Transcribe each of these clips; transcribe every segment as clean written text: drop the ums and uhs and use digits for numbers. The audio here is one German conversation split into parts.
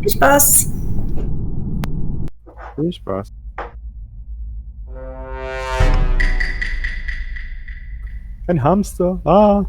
Viel Spaß. Viel Spaß. Ein Hamster. Ah.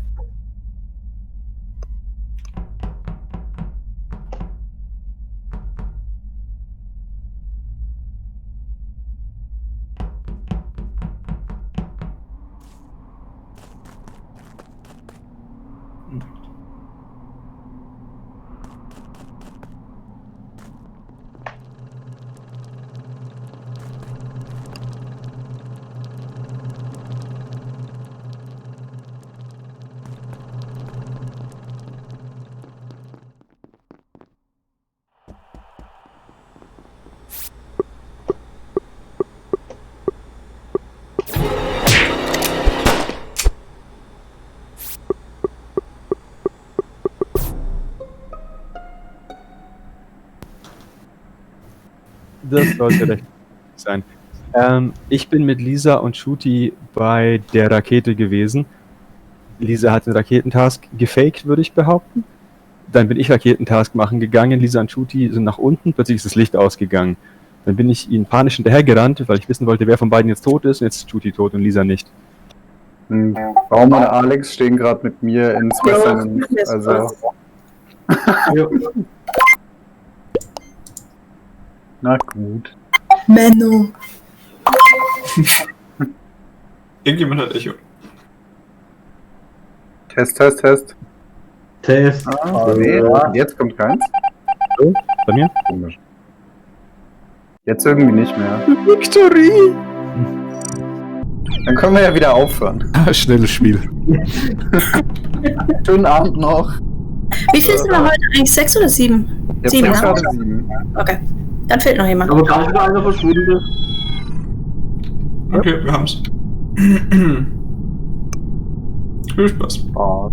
Das sollte recht sein. Ich bin mit Lisa und Shooty bei der Rakete gewesen. Lisa hat den Raketentask gefaked, würde ich behaupten. Dann bin ich Raketentask machen gegangen. Lisa und Shooty sind nach unten. Plötzlich ist das Licht ausgegangen. Dann bin ich ihnen panisch hinterhergerannt, weil ich wissen wollte, wer von beiden jetzt tot ist. Und jetzt ist Shooty tot und Lisa nicht. Baum und Alex stehen gerade mit mir ins Wasser. Also. Na gut. Menno. Irgendjemand hat Echo. Test. Test. Nee, jetzt kommt keins. So, bei mir? Komisch. Jetzt irgendwie nicht mehr. Victory! Dann können wir ja wieder aufhören. Schnelles Spiel. Schönen Abend noch. Wie viel sind wir heute eigentlich? 6 oder 7? Jetzt 7, sind ne? gerade 7. Okay. Dann fehlt noch jemand. Aber kann wieder einer verschwunden? Okay, wir haben's. Viel Spaß. Oh.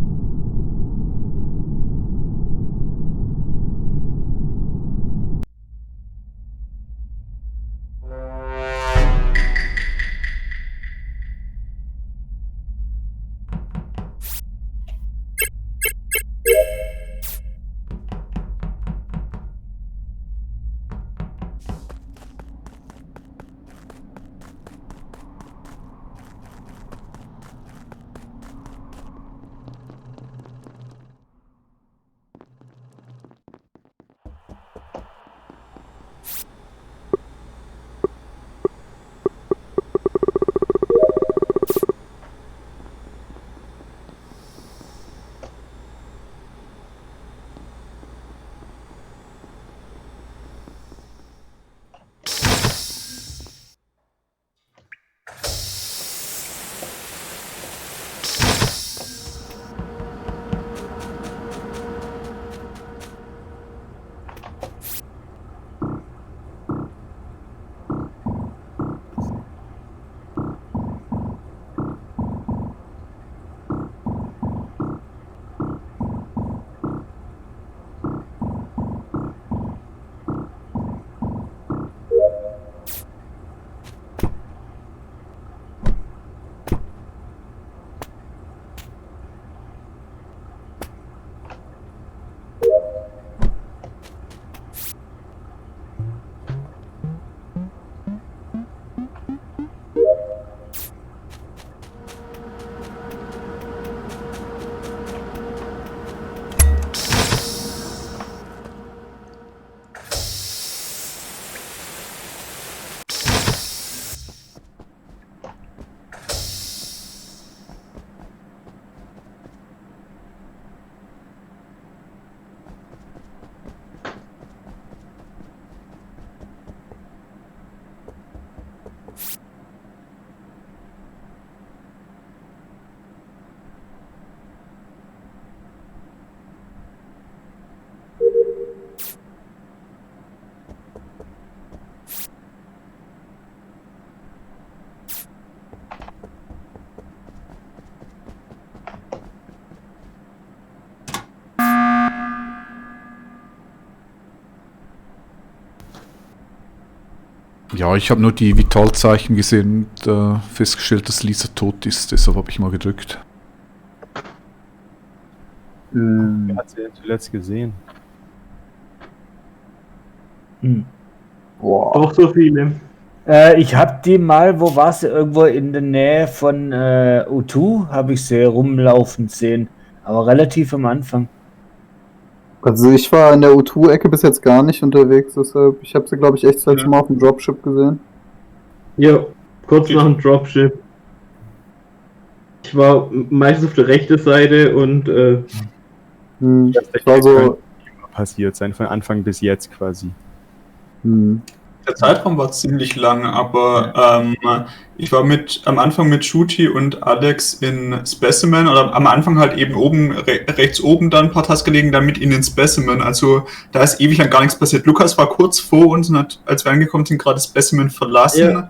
Ja, ich habe nur die Vitalzeichen gesehen und festgestellt, dass Lisa tot ist. Deshalb habe ich mal gedrückt. Wer hat sie denn zuletzt gesehen? Boah. Doch so viele. Ich habe die mal, wo war sie? Irgendwo in der Nähe von U2 habe ich sie rumlaufen sehen. Aber relativ am Anfang. Also ich war in der U2-Ecke bis jetzt gar nicht unterwegs, deshalb, ich habe sie glaube ich echt das letzte Mal auf dem Dropship gesehen. Ja, kurz nach dem Dropship. Ich war meistens auf der rechten Seite und Ich war so. Passiert sein, von Anfang bis jetzt quasi. Der Zeitraum war ziemlich lang, aber ich war am Anfang mit Shooty und Alex in Specimen oder am Anfang halt eben oben, rechts oben dann ein paar Tasks gelegen, dann mit in den Specimen. Also da ist ewig lang gar nichts passiert. Lukas war kurz vor uns und hat, als wir angekommen sind, gerade Specimen verlassen.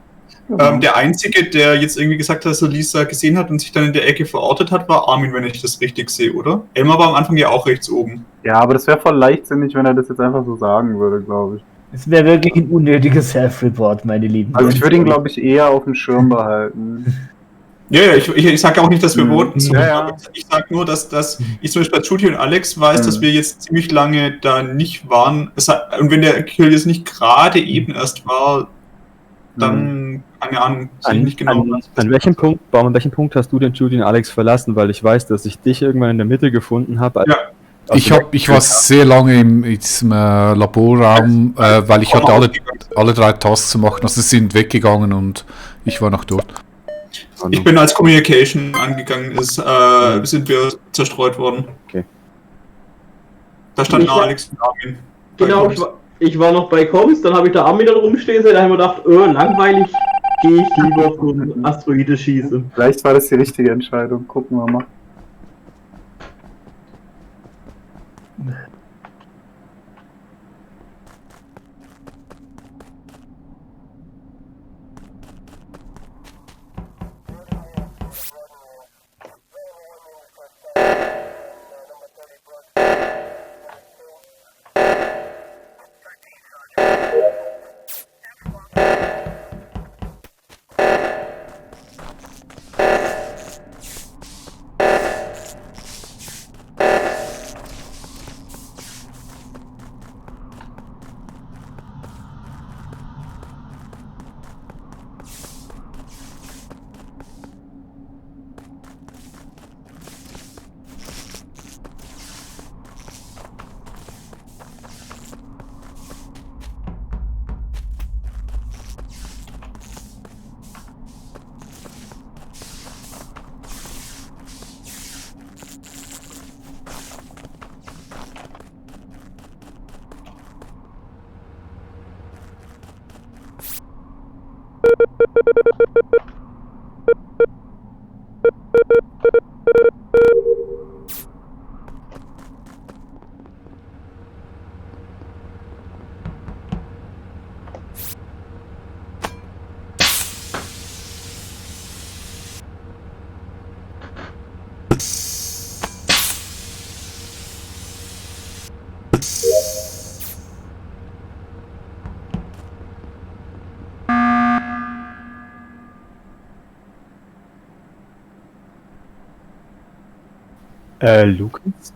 Ja. Der Einzige, der jetzt irgendwie gesagt hat, dass er Lisa gesehen hat und sich dann in der Ecke verortet hat, war Armin, wenn ich das richtig sehe, oder? Elmar war am Anfang ja auch rechts oben. Ja, aber das wäre voll leichtsinnig, wenn er das jetzt einfach so sagen würde, glaube ich. Es wäre wirklich ein unnötiges Self-Report, meine Lieben. Also ich würde ihn, glaube ich, eher auf dem Schirm behalten. Ja, ich sage auch nicht, dass wir voten. Ja. Ich sage nur, dass ich zum Beispiel bei Shooty und Alex weiß, dass wir jetzt ziemlich lange da nicht waren. Und wenn der Kill jetzt nicht gerade eben erst war, dann, keine Ahnung, sehe ich nicht genau. An welchem Punkt hast du den Shooty und Alex verlassen? Weil ich weiß, dass ich dich irgendwann in der Mitte gefunden habe. Ja. Ich war sehr lange in diesem Laborraum, weil ich hatte alle 3 Tasks zu machen. Also sie sind weggegangen und ich war noch dort. Ich bin als Communication angegangen, sind wir zerstreut worden. Okay. Da standen Alex und Armin. genau, ich war noch bei Coms, dann habe ich da Armin dann rumstehen sehen, da habe ich mir gedacht, langweilig, gehe ich lieber auf so einen Asteroide schießen. Vielleicht war das die richtige Entscheidung, gucken wir mal. Lukas?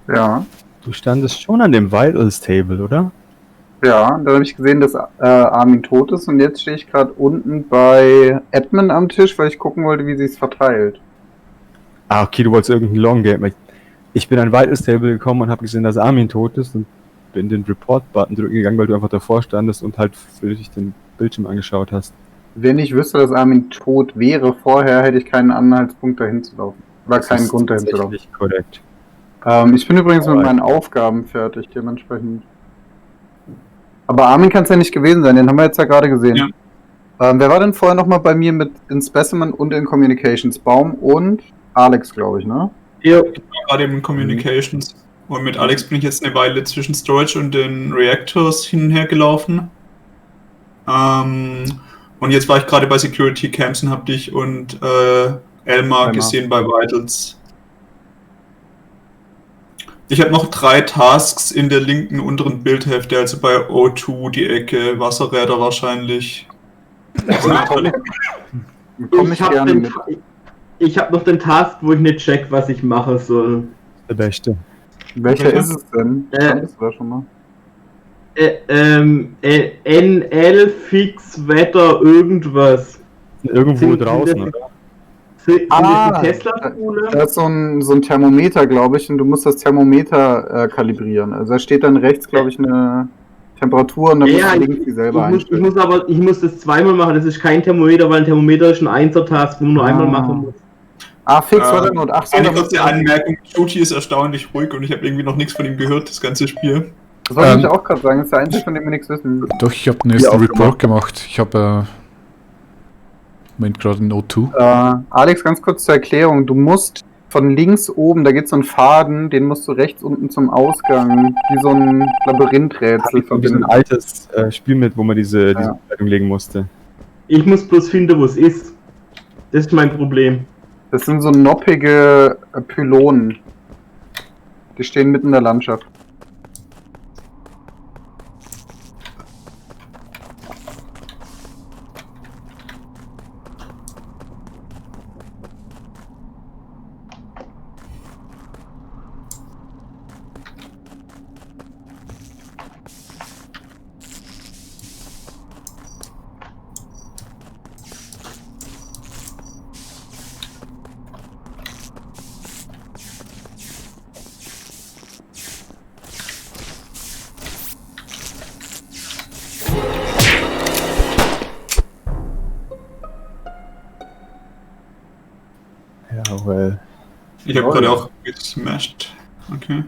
Ja. Du standest schon an dem Vitals Table, oder? Ja, da habe ich gesehen, dass Armin tot ist und jetzt stehe ich gerade unten bei Admin am Tisch, weil ich gucken wollte, wie sie es verteilt. Ah, okay, du wolltest irgendein Long Game. Ich bin an Vitals Table gekommen und habe gesehen, dass Armin tot ist und bin den Report-Button drücken gegangen, weil du einfach davor standest und halt für dich den Bildschirm angeschaut hast. Wenn ich wüsste, dass Armin tot wäre vorher, hätte ich keinen Anhaltspunkt dahin zu laufen. War keinen Grund dahin zu laufen. Korrekt. Ich bin übrigens mit meinen Aufgaben fertig, dementsprechend. Aber Armin kann es ja nicht gewesen sein, den haben wir jetzt ja gerade gesehen. Ja. Wer war denn vorher nochmal bei mir mit in Specimen und in Communications? Baum und Alex, glaube ich, ne? Ja. Ich war gerade in Communications. Und mit Alex bin ich jetzt eine Weile zwischen Storage und den Reactors hin und her gelaufen. Und jetzt war ich gerade bei Security Camps und habe dich und Elmar gesehen bei Vitals. Ich habe noch 3 Tasks in der linken unteren Bildhälfte, also bei O2 die Ecke, Wasserräder wahrscheinlich. Ich habe noch den Task, wo ich nicht check, was ich mache soll. Der Beste. Welcher ist es denn? Standest du da schon mal? NL Fix Wetter irgendwas. Irgendwo Sind- draußen, sind- oder? Sind das Ah, die Tesla-Schule? Da ist so ein Thermometer, glaube ich, und du musst das Thermometer kalibrieren. Also da steht dann rechts, glaube ich, eine Temperatur und dann Ja, musst du links die selber einstellen. ich muss das zweimal machen. Das ist kein Thermometer, weil ein Thermometer ist ein Einser-Task, wo man nur einmal machen muss. Fix war der Not. Ach so, Eine da musst kurze du- Anmerkung: Shooty ist erstaunlich ruhig und ich habe irgendwie noch nichts von ihm gehört, das ganze Spiel. Das wollte ich auch gerade sagen, das ist der einzige, von dem wir nichts wissen. Doch, ich habe den ersten Report gemacht. Ich habe Moment gerade in O2. Alex, ganz kurz zur Erklärung. Du musst von links oben, da geht so ein Faden, den musst du rechts unten zum Ausgang, wie so ein Labyrinthrätsel Ich habe so ein verbinden. altes Spiel mit, wo man diese Zeitung legen musste. Ich muss bloß finden, wo es ist. Das ist mein Problem. Das sind so noppige Pylonen. Die stehen mitten in der Landschaft. Jawohl. Ich habe gerade auch gesmashed. Okay.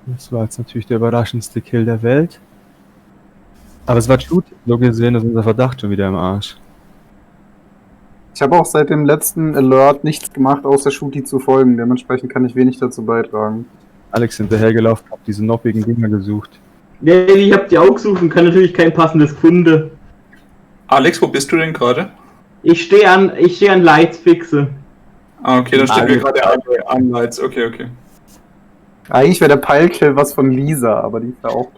Das war jetzt natürlich der überraschendste Kill der Welt. Aber es war gut, so gesehen ist unser Verdacht schon wieder im Arsch. Ich habe auch seit dem letzten Alert nichts gemacht, außer Shooty zu folgen. Dementsprechend kann ich wenig dazu beitragen. Alex hinterhergelaufen, hab diese noppigen Dinger gesucht. Nee, ich hab die auch gesucht und kann natürlich kein passendes gefunden. Alex, wo bist du denn gerade? Ich stehe an Lights fixe. Ah, okay, da steht mir Alex. gerade Anlights. Okay. Eigentlich wäre der Peilkill was von Lisa, aber die ist da auch.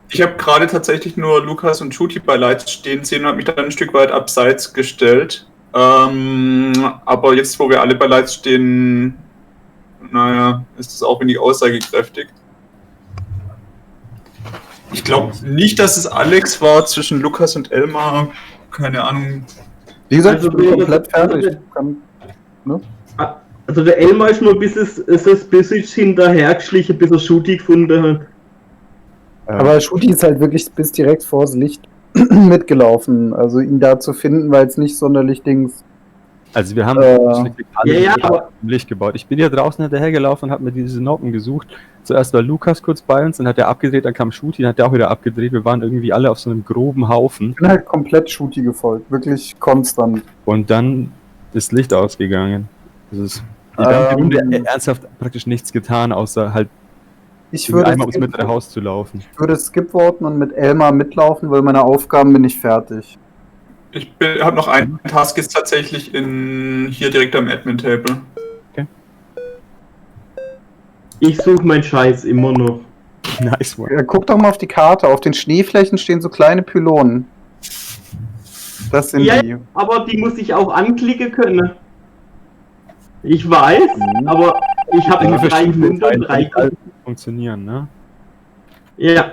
Ich habe gerade tatsächlich nur Lukas und Shooty bei Lights stehen sehen und habe mich dann ein Stück weit abseits gestellt. Aber jetzt, wo wir alle bei Lights stehen, naja, ist das auch wenig aussagekräftig. Ich glaube nicht, dass es Alex war zwischen Lukas und Elmar. Keine Ahnung. Wie gesagt, Also, ich bin komplett fertig. Also der Elmar ist nur bis hinterhergeschlichen, bis er Shooty gefunden hat. Aber Shooty ist halt wirklich bis direkt vors Licht mitgelaufen. Also ihn da zu finden, war jetzt nicht sonderlich Dings. Also wir haben Ja, aber im Licht gebaut. Ich bin hier draußen hinterhergelaufen und habe mir diese Noppen gesucht. Zuerst war Lukas kurz bei uns, dann hat er abgedreht, dann kam Shooty, dann hat er auch wieder abgedreht. Wir waren irgendwie alle auf so einem groben Haufen. Ich bin halt komplett Shooty gefolgt, wirklich konstant. Und dann ist Licht ausgegangen. Wir haben die Runde ernsthaft praktisch nichts getan, außer halt Ich würde einmal ums mittlere Haus zu laufen. skipvoten und mit Elmar mitlaufen, weil meine Aufgaben bin ich fertig. Ich habe noch einen Task jetzt tatsächlich hier direkt am Admin-Table. ich suche meinen Scheiß immer noch. Nice one. Ja, guck doch mal auf die Karte. Auf den Schneeflächen stehen so kleine Pylonen. Das sind Ja, die. aber die muss ich auch anklicken können. Ich weiß, aber ich habe nur 3 Munde und 3 funktionieren, ne? Ja.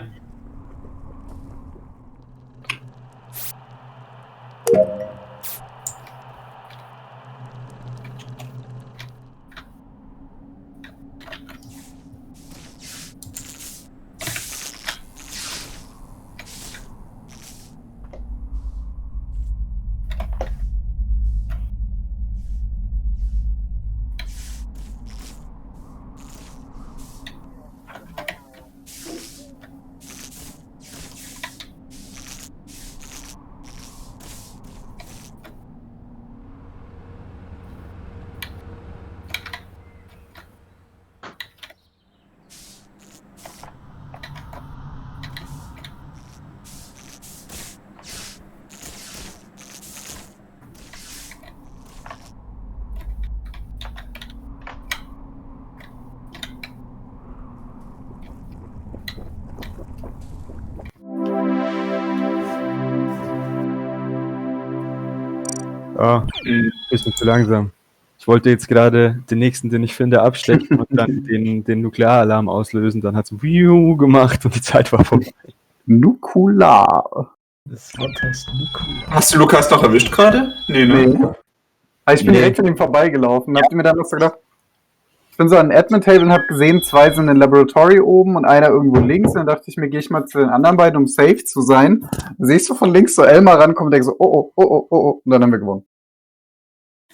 Oh, bisschen zu langsam. Ich wollte jetzt gerade den nächsten, den ich finde, abstechen und dann den Nuklearalarm auslösen. Dann hat es Wiu gemacht und die Zeit war vorbei. Nukular. Das Wort heißt Nukular. Hast du Lukas doch erwischt gerade? Nee, ne? Nee. Also ich bin direkt an ihm vorbeigelaufen. Habt ihr mir dann was gedacht? Ich bin so an den Admin-Table und habe gesehen, 2 sind in Laboratory oben und einer irgendwo links. Und dann dachte ich mir, gehe ich mal zu den anderen beiden, um safe zu sein. Dann sehe ich so von links so Elmar rankommen und denke so, oh. Und dann haben wir gewonnen.